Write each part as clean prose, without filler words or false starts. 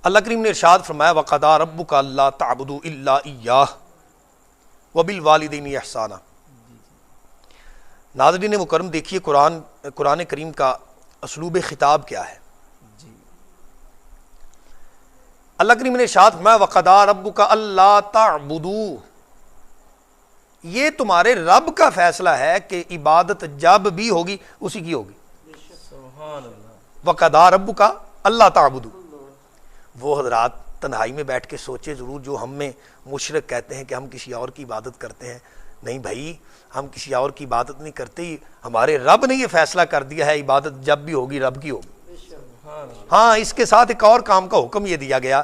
اللہ کریم نے ارشاد فرمایا وَقَضَىٰ رَبُّكَ أَلَّا تَعْبُدُوا إِلَّا إِيَّاهُ وَبِالْوَالِدَيْنِ إِحْسَانًا۔ ناظرین مکرم دیکھیے قرآن کریم کا اسلوب خطاب کیا ہے۔ اللہ کریم نے ارشاد فرمایا وَقَضَىٰ رَبُّكَ أَلَّا تَعْبُدُوا، یہ تمہارے رب کا فیصلہ ہے کہ عبادت جب بھی ہوگی اسی کی ہوگی۔ وَقَضَىٰ رَبُّكَ أَلَّا تَعْبُدُوا، وہ حضرات تنہائی میں بیٹھ کے سوچے ضرور جو ہم میں مشرک کہتے ہیں کہ ہم کسی اور کی عبادت کرتے ہیں۔ نہیں بھائی، ہم کسی اور کی عبادت نہیں کرتے، ہمارے رب نے یہ فیصلہ کر دیا ہے عبادت جب بھی ہوگی رب کی ہوگی۔ ہاں، اس کے ساتھ ایک اور کام کا حکم یہ دیا گیا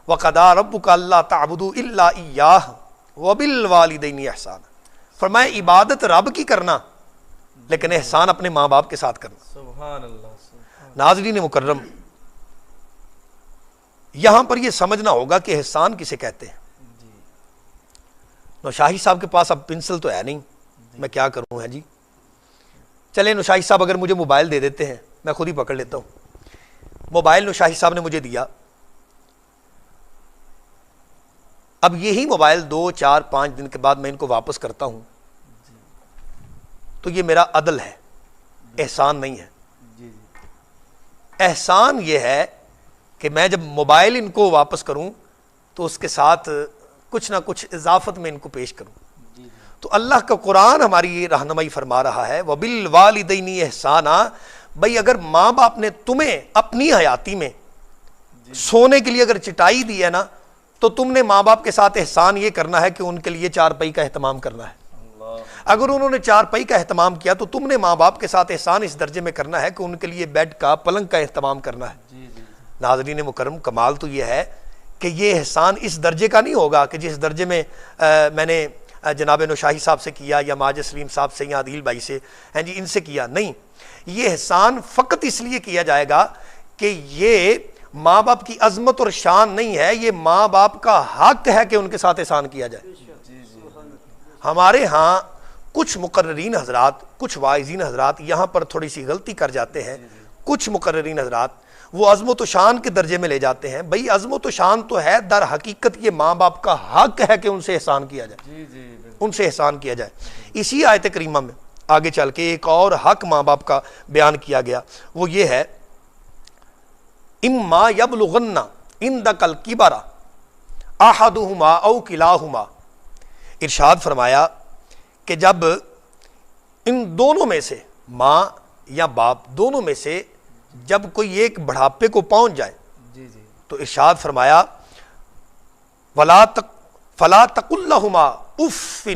وَقَضَىٰ رَبُّكَ أَلَّا تَعْبُدُوا إِلَّا إِيَّاهُ وَبِالْوَالِدَيْنِ إِحْسَانًا، فرمایا عبادت رب کی کرنا لیکن احسان اپنے ماں باپ کے ساتھ کرنا۔ سبحان اللہ۔ ناظرین مکرم، یہاں پر یہ سمجھنا ہوگا کہ احسان کسے کہتے ہیں۔ نوشاہی صاحب کے پاس اب پنسل تو ہے نہیں، میں کیا کروں ہے جی؟ چلیں نوشاہی صاحب اگر مجھے موبائل دے دیتے ہیں میں خود ہی پکڑ لیتا ہوں۔ موبائل نوشاہی صاحب نے مجھے دیا، اب یہی موبائل 2 4 5 دن کے بعد میں ان کو واپس کرتا ہوں تو یہ میرا عدل ہے، احسان نہیں ہے۔ احسان یہ ہے کہ میں جب موبائل ان کو واپس کروں تو اس کے ساتھ کچھ نہ کچھ اضافت میں ان کو پیش کروں۔ تو اللہ کا قرآن ہماری یہ رہنمائی فرما رہا ہے وَبِالْوَالِدَيْنِ إِحْسَانًا، بھئی اگر ماں باپ نے تمہیں اپنی حیاتی میں سونے کے لیے اگر چٹائی دی ہے نا تو تم نے ماں باپ کے ساتھ احسان یہ کرنا ہے کہ ان کے لیے چارپائی کا اہتمام کرنا ہے۔ اگر انہوں نے چارپائی کا اہتمام کیا تو تم نے ماں باپ کے ساتھ احسان اس درجے میں کرنا ہے کہ ان کے لیے بیڈ کا پلنگ کا اہتمام کرنا ہے۔ ناظرین مکرم، کمال تو یہ ہے کہ یہ احسان اس درجے کا نہیں ہوگا کہ جس درجے میں میں نے جناب نوشاہی صاحب سے کیا یا ماجد سلیم صاحب سے یا عادل بھائی سے جی ان سے کیا، نہیں، یہ احسان فقط اس لیے کیا جائے گا کہ یہ ماں باپ کی عظمت اور شان نہیں ہے، یہ ماں باپ کا حق ہے کہ ان کے ساتھ احسان کیا جائے۔ ہمارے ہاں کچھ مقررین حضرات، کچھ واعظین حضرات یہاں پر تھوڑی سی غلطی کر جاتے ہیں۔ کچھ مقررین حضرات وہ عظمت و شان کے درجے میں لے جاتے ہیں۔ بھئی عظمت و شان تو ہے، در حقیقت یہ ماں باپ کا حق ہے کہ ان سے احسان کیا جائے، ان سے احسان کیا جائے۔ اسی آیت کریمہ میں آگے چل کے ایک اور حق ماں باپ کا بیان کیا گیا، وہ یہ ہے اما یبلغن عندک الکبر احدہما او کلاہما، ارشاد فرمایا کہ جب ان دونوں میں سے ماں یا باپ دونوں میں سے جب کوئی ایک بڑھاپے کو پہنچ جائے تو ارشاد فرمایا فلا تقل لہما اف،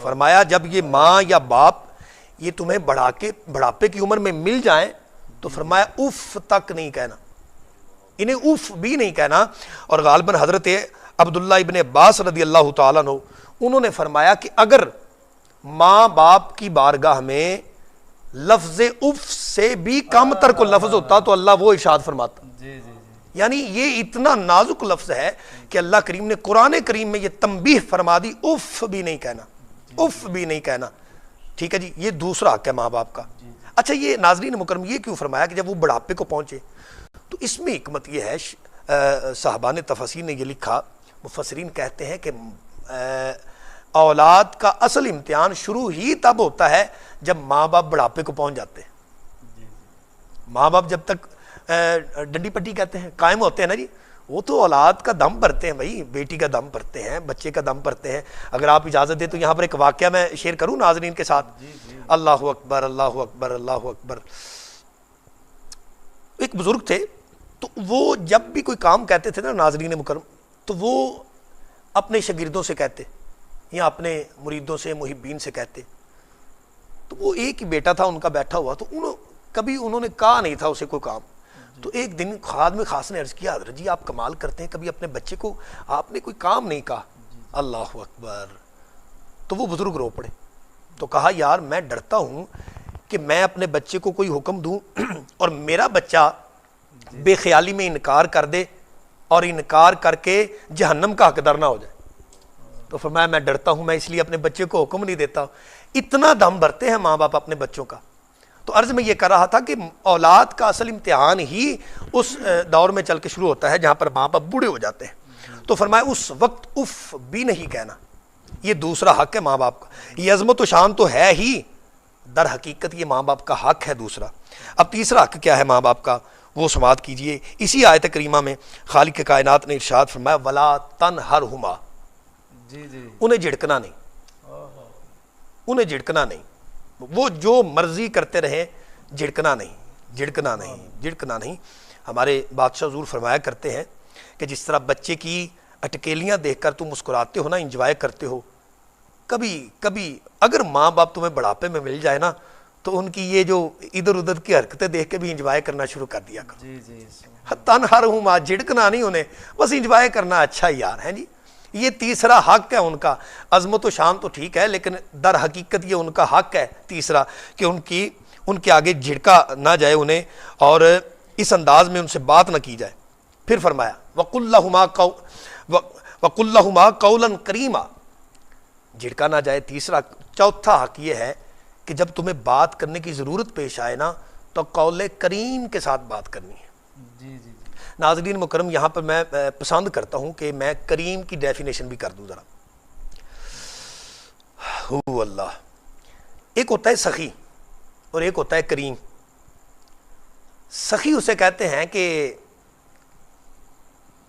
فرمایا جب یہ ماں یا باپ یہ تمہیں بڑھاپے کی عمر میں مل جائیں تو فرمایا اف تک نہیں کہنا، انہیں اف بھی نہیں کہنا۔ اور غالباً حضرت عبداللہ ابن عباس رضی اللہ تعالیٰ عنہ انہوں نے فرمایا کہ اگر ماں باپ کی بارگاہ میں لفظ اف سے بھی کم تر کو لفظ ہوتا تو اللہ وہ ارشاد فرماتا۔ یعنی یہ اتنا نازک لفظ ہے کہ اللہ کریم نے قرآن کریم میں یہ تنبیہ فرما دی، اف بھی نہیں کہنا، اف بھی نہیں کہنا۔ ٹھیک ہے جی، یہ دوسرا حق ہے ماں باپ کا۔ اچھا، یہ ناظرین مکرم یہ کیوں فرمایا کہ جب وہ بڑھاپے کو پہنچے؟ تو اس میں حکمت یہ ہے، صحابان تفاسیر نے یہ لکھا، مفسرین کہتے ہیں کہ اولاد کا اصل امتحان شروع ہی تب ہوتا ہے جب ماں باپ بڑھاپے کو پہنچ جاتے ہیں۔ ماں باپ جب تک ڈنڈی پٹی کہتے ہیں قائم ہوتے ہیں نا جی، وہ تو اولاد کا دم بھرتے ہیں، بھائی بیٹی کا دم بھرتے ہیں، بچے کا دم بھرتے ہیں۔ اگر آپ اجازت دیں تو یہاں پر ایک واقعہ میں شیئر کروں ناظرین کے ساتھ۔ اللہ اکبر، اللہ اکبر، اللہ اکبر۔ ایک بزرگ تھے، تو وہ جب بھی کوئی کام کہتے تھے نا ناظرین مکرم، تو وہ اپنے شاگردوں سے کہتے یا اپنے مریدوں سے محبین سے کہتے۔ تو وہ ایک ہی بیٹا تھا ان کا بیٹھا ہوا، تو کبھی انہوں نے کہا نہیں تھا اسے کوئی کام۔ تو ایک دن خادم خاص نے عرض کیا حضرت جی آپ کمال کرتے ہیں، کبھی اپنے بچے کو آپ نے کوئی کام نہیں کہا۔ اللہ اکبر۔ تو وہ بزرگ رو پڑے، تو کہا یار میں ڈرتا ہوں کہ میں اپنے بچے کو کوئی حکم دوں اور میرا بچہ بے خیالی میں انکار کر دے اور انکار کر کے جہنم کا حقدار نہ ہو جائے۔ تو فرمایا میں ڈرتا ہوں، میں اس لیے اپنے بچے کو حکم نہیں دیتا۔ اتنا دم بھرتے ہیں ماں باپ اپنے بچوں کا۔ تو عرض میں یہ کر رہا تھا کہ اولاد کا اصل امتحان ہی اس دور میں چل کے شروع ہوتا ہے جہاں پر ماں باپ بوڑھے ہو جاتے ہیں. تو فرمایا اس وقت اف بھی نہیں کہنا. یہ دوسرا حق ہے ماں باپ کا. یہ عظمت و شان تو ہے ہی، در حقیقت یہ ماں باپ کا حق ہے دوسرا. اب تیسرا حق کیا ہے ماں باپ کا، وہ سماعت کیجئے. اسی آیت کریمہ میں خالق کائنات نے ارشاد فرمایا ولا تنہرہما، انہیں جھڑکنا نہیں، انہیں جھڑکنا نہیں. وہ جو مرضی کرتے رہیں، جھڑکنا نہیں، جھڑکنا نہیں، جھڑکنا نہیں. ہمارے بادشاہ حضور فرمایا کرتے ہیں کہ جس طرح بچے کی اٹکیلیاں دیکھ کر تم مسکراتے ہو نا، انجوائے کرتے ہو، کبھی کبھی اگر ماں باپ تمہیں بڑھاپے میں مل جائے نا تو ان کی یہ جو ادھر ادھر کی حرکتیں دیکھ کے بھی انجوائے کرنا شروع کر دیا کرو. تنہرہما، جھڑکنا نہیں انہیں، بس انجوائے کرنا. اچھا یار ہیں جی. یہ تیسرا حق ہے ان کا. عظمت و شان تو ٹھیک ہے لیکن در حقیقت یہ ان کا حق ہے تیسرا کہ ان کے آگے جھڑکا نہ جائے انہیں، اور اس انداز میں ان سے بات نہ کی جائے. پھر فرمایا وَقُلْ لَهُمَا قَوْلًا كَرِيمًا، جھڑکا نہ جائے تیسرا. چوتھا حق یہ ہے کہ جب تمہیں بات کرنے کی ضرورت پیش آئے نا تو قول کریم کے ساتھ بات کرنی ہے. ناظرین مکرم، یہاں پر میں پسند کرتا ہوں کہ میں کریم کی ڈیفینیشن بھی کر دوں ذرا. ہو اللہ، ایک ہوتا ہے سخی اور ایک ہوتا ہے کریم. سخی اسے کہتے ہیں کہ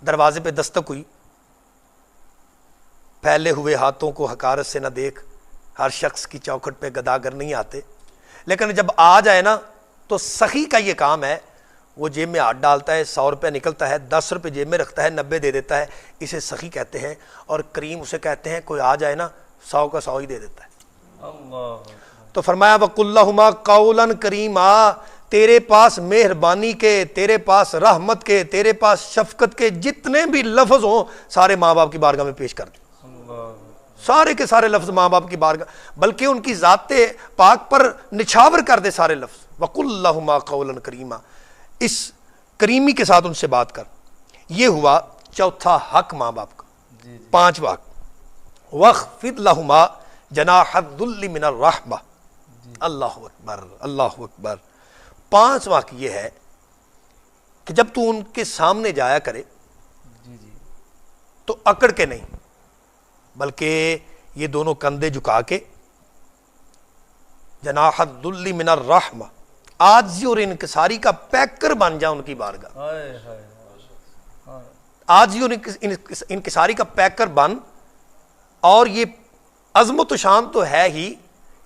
دروازے پہ دستک ہوئی، پھیلے ہوئے ہاتھوں کو حقارت سے نہ دیکھ، ہر شخص کی چوکھٹ پہ گداگر نہیں آتے، لیکن جب آ جائے نا تو سخی کا یہ کام ہے، وہ جیب میں ہاتھ ڈالتا ہے، 100 روپے نکلتا ہے، 10 روپے جیب میں رکھتا ہے، 90 دے دیتا ہے. اسے سخی کہتے ہیں. اور کریم اسے کہتے ہیں کوئی آ جائے نا 100 کا 100 ہی دے دیتا ہے. تو فرمایا وَقُلْ لَهُمَا قَوْلًا كَرِيمًا، تیرے پاس مہربانی کے، تیرے پاس رحمت کے، تیرے پاس شفقت کے جتنے بھی لفظ ہوں سارے ماں باپ کی بارگاہ میں پیش کر دیں. سارے کے سارے لفظ ماں باپ کی بارگاہ، بلکہ ان کی ذات پاک پر نچھاور کر دے سارے لفظ. وَقُلْ لَهُمَا قَوْلًا كَرِيمًا، اس کریمی کے ساتھ ان سے بات کر. یہ ہوا چوتھا حق ماں باپ کا. پانچواں وَخْفِضْ لَهُمَا جَنَاحَ الذُّلِّ مِنَ الرَّحْمَةِ. اللہ اکبر، اللہ اکبر. پانچواں یہ ہے کہ جب تو ان کے سامنے جایا کرے تو اکڑ کے نہیں، بلکہ یہ دونوں کندھے جھکا کے، جناح الذل من الرحمہ، عاجزی اور انکساری کا پیکر بن جا ان کی بارگاہ. عاجزی اور انکساری کا پیکر بن. اور یہ عظمت و شان تو ہے ہی،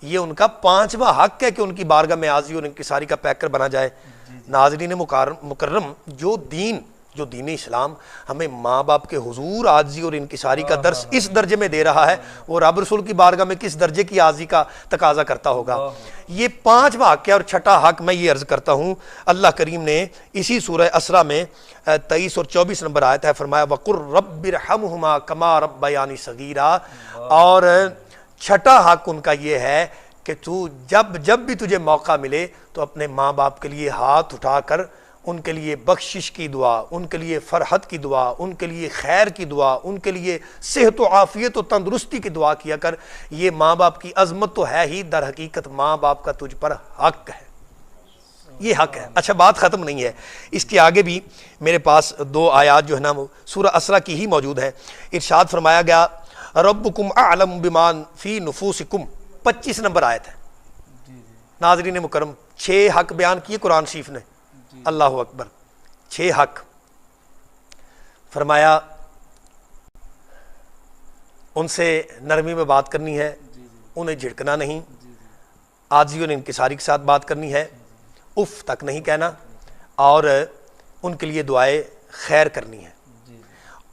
یہ ان کا پانچواں حق ہے کہ ان کی بارگاہ میں عاجزی اور انکساری کا پیکر بنا جائے. ناظرین مکرم، جو دین اسلام ہمیں ماں باپ کے حضور عاجزی اور انکساری کا درس اس درجے میں دے رہا ہے، وہ رب رسول کی بارگاہ میں کس درجے کی عاجزی کا تقاضا کرتا ہوگا. یہ پانچواں حق ہے. اور چھٹا حق میں یہ عرض کرتا ہوں، اللہ کریم نے اسی سورہ اسرا میں 23 اور 24 نمبر آیت ہے، فرمایا وَقُلْ رَبِّ ارْحَمْهُمَا كَمَا رَبَّيَانِي صَغِيرًا. اور چھٹا حق ان کا یہ ہے کہ تو جب بھی تجھے موقع ملے تو اپنے ماں باپ کے لیے ہاتھ اٹھا کر ان کے لیے بخشش کی دعا، ان کے لیے فرحت کی دعا، ان کے لیے خیر کی دعا، ان کے لیے صحت و عافیت و تندرستی کی دعا کیا کر. یہ ماں باپ کی عظمت تو ہے ہی، در حقیقت ماں باپ کا تجھ پر حق ہے. یہ حق ہے. اچھا، بات ختم نہیں ہے، اس کے آگے بھی میرے پاس 2 آیات جو ہے نا سورہ اسرا کی ہی موجود ہیں. ارشاد فرمایا گیا ربکم اعلم بما فی نفوسکم، 25 نمبر آیت ہے. ناظرین مکرم، 6 حق بیان کیے قرآن شریف نے. اللہ اکبر. 6 حق فرمایا ان سے نرمی میں بات کرنی ہے، انہیں جھڑکنا نہیں، عاجزی اور انکساری کے ساتھ بات کرنی ہے، اف تک نہیں کہنا، اور ان کے لیے دعائے خیر کرنی ہے.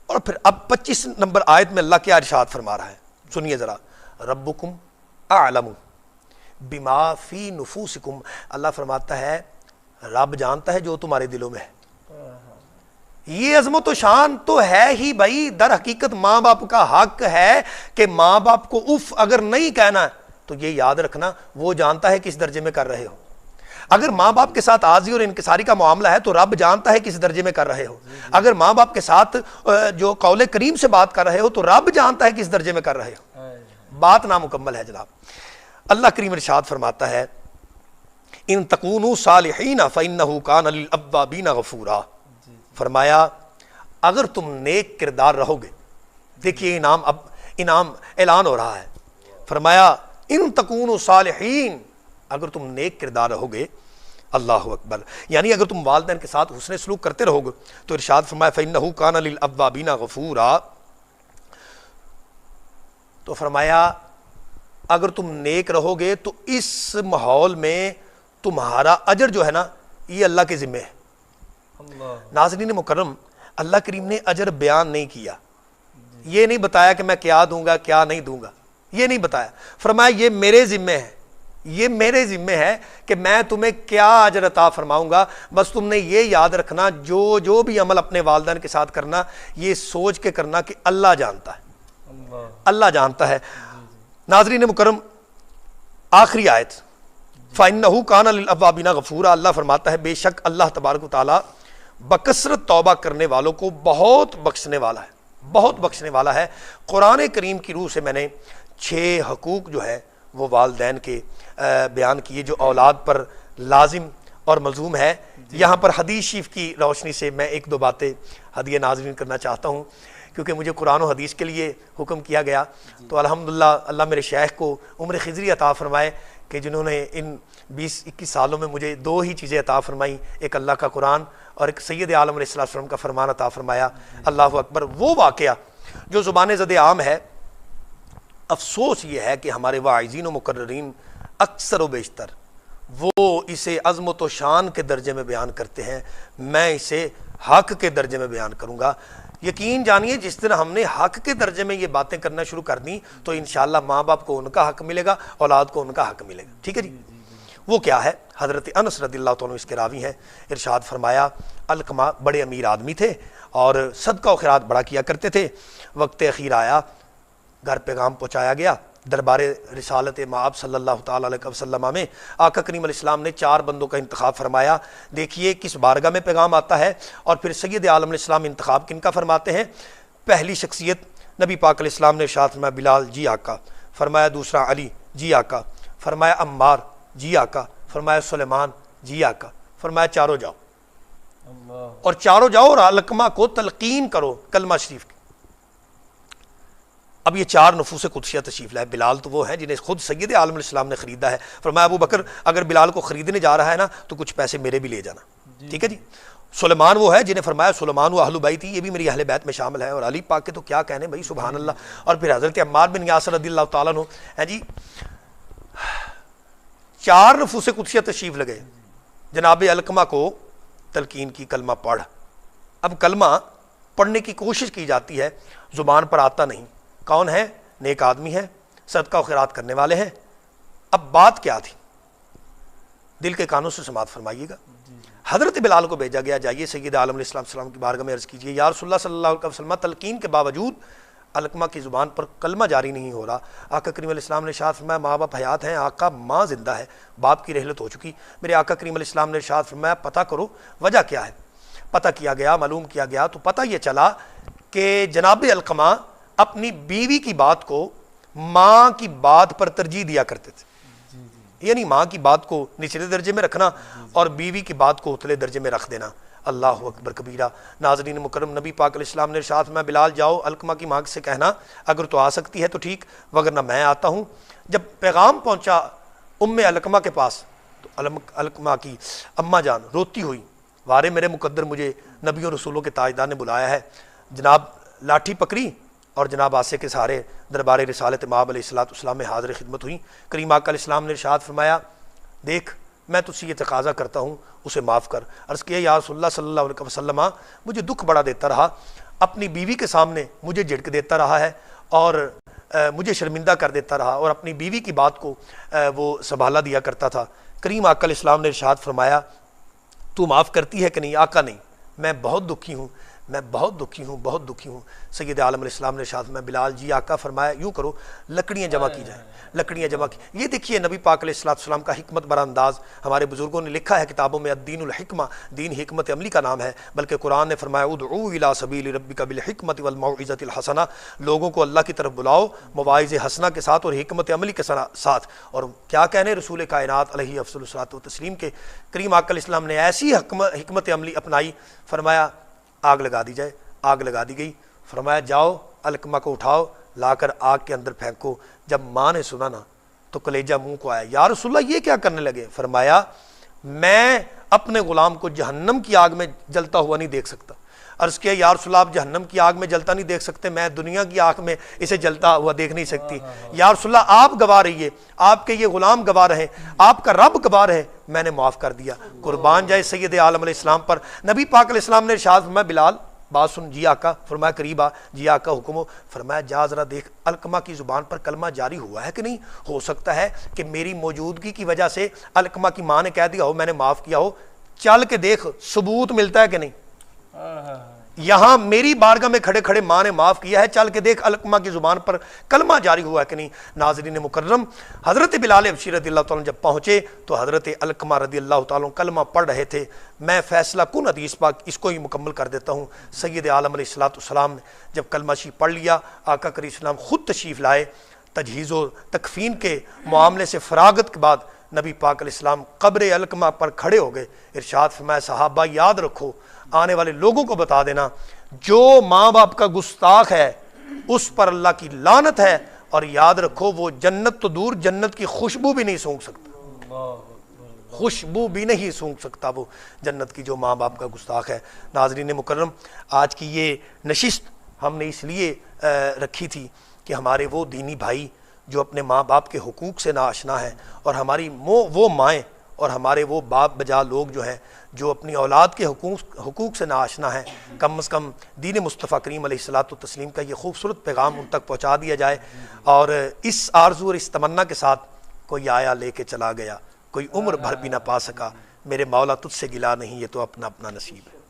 اور پھر اب 25 نمبر آیت میں اللہ کیا ارشاد فرما رہا ہے، سنیے ذرا. ربکم اعلم بما فی نفوسکم، اللہ فرماتا ہے رب جانتا ہے جو تمہارے دلوں میں ہے. یہ عظمت و شان تو ہے ہی بھائی. در حقیقت ماں باپ کا حق ہے کہ ماں باپ کو اف اگر نہیں کہنا تو یہ یاد رکھنا وہ جانتا ہے کس درجے میں کر رہے ہو. اگر ماں باپ کے ساتھ عاجزی اور انکساری کا معاملہ ہے تو رب جانتا ہے کس درجے میں کر رہے ہو. اگر ماں باپ کے ساتھ جو قول کریم سے بات کر رہے ہو تو رب جانتا ہے کس درجے میں کر رہے ہو. بات نامکمل ہے جناب. اللہ کریم ارشاد فرماتا ہے ان تکونوا صالحین فإنہ کان للأوابین غفورا، فرمایا اگر تم نیک کردار رہو گے، دیکھیے انعام اعلان ہو رہا ہے، فرمایا ان تکونوا صالحین، اگر تم نیک کردار رہو گے، اللہ اکبر، یعنی اگر تم والدین کے ساتھ حسن سلوک کرتے رہو گے تو ارشاد فرمایا فإنہ کان للأوابین غفورا، تو فرمایا اگر تم نیک رہو گے تو اس ماحول میں تمہارا اجر جو ہے نا یہ اللہ کے ذمہ ہے۔ ناظرین مکرم، اللہ کریم نے اجر بیان نہیں کیا، یہ نہیں بتایا کہ میں کیا دوں گا کیا نہیں دوں گا، یہ نہیں بتایا، فرمایا یہ میرے ذمہ ہے، یہ میرے ذمہ ہے کہ میں تمہیں کیا اجر عطا فرماؤں گا، بس تم نے یہ یاد رکھنا جو بھی عمل اپنے والدین کے ساتھ کرنا یہ سوچ کے کرنا کہ اللہ جانتا ہے، اللہ جانتا ہے۔ ناظرین مکرم، آخری آیت فَإِنَّهُ كَانَ لِلْأَوَّابِينَ غَفُورًا، اللہ فرماتا ہے بے شک اللہ تبارک و تعالیٰ بکثرت توبہ کرنے والوں کو بہت بخشنے والا ہے، بہت بخشنے والا ہے۔ قرآن کریم کی روح سے میں نے 6 حقوق جو ہے وہ والدین کے بیان کیے جو اولاد پر لازم اور ملزوم ہے۔ یہاں پر حدیث شریف کی روشنی سے میں 1-2 باتیں ہدیہ ناظرین کرنا چاہتا ہوں، کیونکہ مجھے قرآن و حدیث کے لیے حکم کیا گیا، تو الحمدللہ اللہ میرے شیخ کو عمر خضری عطا فرمائے کہ جنہوں نے ان 20-21 سالوں میں مجھے 2 ہی چیزیں عطا فرمائیں، ایک اللہ کا قرآن اور ایک سید عالم علیہ السلام کا فرمان عطا فرمایا۔ اللہ اکبر، وہ واقعہ جو زبان زد عام ہے، افسوس یہ ہے کہ ہمارے واعظین و مقررین اکثر و بیشتر وہ اسے عظمت و شان کے درجے میں بیان کرتے ہیں، میں اسے حق کے درجے میں بیان کروں گا۔ یقین جانیے جس دن ہم نے حق کے درجے میں یہ باتیں کرنا شروع کر دیں تو انشاءاللہ ماں باپ کو ان کا حق ملے گا، اولاد کو ان کا حق ملے گا، ٹھیک ہے جی۔ وہ کیا ہے؟ حضرت انس رضی اللہ عنہ اس کے راوی ہیں، ارشاد فرمایا علقمہ بڑے امیر آدمی تھے اور صدقہ و خیرات بڑا کیا کرتے تھے۔ وقت اخیر آیا، گھر پیغام پہنچایا گیا، دربار رسالت مآب صلی اللہ تعالیٰ علیہ وسلم میں آقا کریم علیہ السلام نے 4 بندوں کا انتخاب فرمایا۔ دیکھیے کس بارگاہ میں پیغام آتا ہے، اور پھر سید عالم علیہ السلام انتخاب کن کا فرماتے ہیں؟ پہلی شخصیت نبی پاک علیہ السلام نے ارشاد فرمایا بلال جی آقا، فرمایا دوسرا علی جی آقا، فرمایا عمار جی آقا، فرمایا سلیمان جی آقا، فرمایا چاروں جاؤ، اور چاروں جاؤ اور علقمہ کو تلقین کرو کلمہ شریف کی۔ اب یہ 4 نفوس قدسیہ تشریف لائے۔ بلال تو وہ ہیں جنہیں خود سید عالم علیہ السلام نے خریدا ہے، فرمایا ابو بکر اگر بلال کو خریدنے جا رہا ہے نا تو کچھ پیسے میرے بھی لے جانا، ٹھیک ہے جی۔ سلیمان وہ ہے جنہیں فرمایا سلیمان و اہل بیت، یہ بھی میری اہل بیت میں شامل ہے، اور علی پاک کے تو کیا کہنے بھائی، سبحان اللہ۔ اور پھر حضرت عمار بن یاسر رضی اللہ تعالیٰ عنہ ہے جی، 4 نفوس قدسیہ تشریف لگے، جناب علقمہ کو تلقین کی کلمہ پڑھ۔ اب کلمہ پڑھنے کی کوشش کی جاتی ہے، زبان پر آتا نہیں، کون ہے؟ نیک آدمی ہے، صدقہ و خیرات کرنے والے ہیں۔ اب بات کیا تھی؟ دل کے کانوں سے سماعت فرمائیے گا۔ حضرت بلال کو بھیجا گیا، جائیے سید عالم علیہ السلام کی بارگاہ میں عرض کیجیے یا رسول اللہ صلی اللہ علیہ وسلم، تلقین کے باوجود علقمہ کی زبان پر کلمہ جاری نہیں ہو رہا۔ آقا کریم علیہ السلام نے ارشاد فرمایا ماں باپ حیات ہیں، آقا ماں زندہ ہے، باپ کی رحلت ہو چکی۔ میرے آقا کریم علیہ السلام نے ارشاد فرمایا پتہ کرو وجہ کیا ہے۔ پتہ کیا گیا، معلوم کیا گیا، تو پتہ یہ چلا کہ جناب علقمہ اپنی بیوی کی بات کو ماں کی بات پر ترجیح دیا کرتے تھے، یعنی ماں کی بات کو نچلے درجے میں رکھنا اور بیوی کی بات کو اتلے درجے میں رکھ دینا۔ اللہ اکبر کبیرہ۔ ناظرین مکرم، نبی پاک علیہ السلام نے ارشاد فرمایا بلال جاؤ علقمہ کی ماں سے کہنا اگر تو آ سکتی ہے تو ٹھیک، وگرنہ میں آتا ہوں۔ جب پیغام پہنچا علقمہ کے پاس تو علقمہ کی اماں جان روتی ہوئی، وارے میرے مقدر مجھے نبیوں رسولوں کے تاجدار نے بلایا ہے۔ جناب لاٹھی پکڑی اور جناب آسے کے سہارے دربار رسالت مآب علیہ السلام میں حاضر خدمت ہوئی۔ کریم آقا علیہ السلام نے ارشاد فرمایا دیکھ میں تجھ سے یہ تقاضا کرتا ہوں اسے معاف کر۔ عرض کیا یا رسول اللہ صلی اللہ علیہ وسلم، مجھے دکھ بڑا دیتا رہا، اپنی بیوی کے سامنے مجھے جھڑک دیتا رہا ہے اور مجھے شرمندہ کر دیتا رہا، اور اپنی بیوی کی بات کو وہ سنبھالا دیا کرتا تھا۔ کریم آقا علیہ السلام نے ارشاد فرمایا تو معاف کرتی ہے کہ نہیں؟ آقا نہیں، میں بہت دکھی ہوں، میں بہت دکھی ہوں، بہت دکھی ہوں۔ سید عالم علیہ السلام نے ارشاد فرمایا بلال جی آقا فرمایا یوں کرو لکڑیاں جمع کی جائیں، لکڑیاں جمع کی۔ یہ دیکھیے نبی پاک علیہ السلام کا حکمت برا انداز، ہمارے بزرگوں نے لکھا ہے کتابوں میں الدین الحکمہ، دین حکمت عملی کا نام ہے، بلکہ قرآن نے فرمایا ادعو الی سبیل ربک بالحکمت والموعظۃ الحسنہ، لوگوں کو اللہ کی طرف بلاؤ مواعظ حسنہ کے ساتھ اور حکمت عملی کے ساتھ۔ اور کیا کہنے رسول کائنات علیہ افضل الصلاۃ والتسلیم کے کریم آقا علیہ السلام نے ایسی حکمت عملی اپنائی، فرمایا آگ لگا دی جائے، آگ لگا دی گئی۔ فرمایا جاؤ علقمہ کو اٹھاؤ لا کر آگ کے اندر پھینکو۔ جب ماں نے سنا نا تو کلیجہ منہ کو آیا، یا رسول اللہ یہ کیا کرنے لگے؟ فرمایا میں اپنے غلام کو جہنم کی آگ میں جلتا ہوا نہیں دیکھ سکتا۔ عرض کیا یا رسول اللہ آپ جہنم کی آگ میں جلتا نہیں دیکھ سکتے، میں دنیا کی آگ میں اسے جلتا ہوا دیکھ نہیں سکتی۔ یا رسول اللہ آپ گواہ رہیے، آپ کے یہ غلام گواہ رہے، آپ کا رب گواہ رہے، میں نے معاف کر دیا۔ قربان جائے سید عالم علیہ السلام پر۔ نبی پاک علیہ السلام نے ارشاد فرمایا بلال بات سن، جی آقا۔ فرمایا قریب آ، جی آقا حکم ہو۔ فرمایا جا ذرا دیکھ علقمہ کی زبان پر کلمہ جاری ہوا ہے کہ نہیں، ہو سکتا ہے کہ میری موجودگی کی وجہ سے علقمہ کی ماں نے کہہ دیا ہو میں نے معاف کیا ہو، چل کے دیکھ ثبوت ملتا ہے کہ نہیں۔ یہاں میری بارگاہ میں کھڑے کھڑے ماں نے معاف کیا ہے، چل کے دیکھ علقمہ کی زبان پر کلمہ جاری ہوا ہے کہ نہیں۔ ناظرین مکرم، حضرت بلال حبشی رضی اللہ تعالیٰ جب پہنچے تو حضرت علقمہ رضی اللہ تعالیٰ کلمہ پڑھ رہے تھے۔ میں فیصلہ کن حدیث پاک اس کو ہی مکمل کر دیتا ہوں۔ سید عالم علیہ السلام نے جب کلمہ شریف پڑھ لیا، آقا کریم السلام خود تشریف لائے۔ تجہیز و تکفین کے معاملے سے فراغت کے بعد نبی پاک علیہ السلام قبر علقمہ پر کھڑے ہو گئے۔ ارشاد فرمایا صحابہ یاد رکھو، آنے والے لوگوں کو بتا دینا، جو ماں باپ کا گستاخ ہے اس پر اللہ کی لعنت ہے، اور یاد رکھو وہ جنت تو دور جنت کی خوشبو بھی نہیں سونگ سکتا، خوشبو بھی نہیں سونگ سکتا وہ جنت کی جو ماں باپ کا گستاخ ہے۔ ناظرین مکرم، آج کی یہ نشست ہم نے اس لیے رکھی تھی کہ ہمارے وہ دینی بھائی جو اپنے ماں باپ کے حقوق سے ناآشنا ہیں، اور ہماری وہ مائیں اور ہمارے وہ باپ بجا لوگ جو ہیں جو اپنی اولاد کے حقوق سے ناآشنا ہیں، کم از کم دین مصطفیٰ کریم علیہ الصلاۃ والتسلیم کا یہ خوبصورت پیغام ان تک پہنچا دیا جائے۔ اور اس آرزو اور اس تمنا کے ساتھ کوئی آیا لے کے چلا گیا، کوئی عمر بھر بھی نہ پا سکا، میرے مولا تجھ سے گلا نہیں، یہ تو اپنا اپنا نصیب ہے۔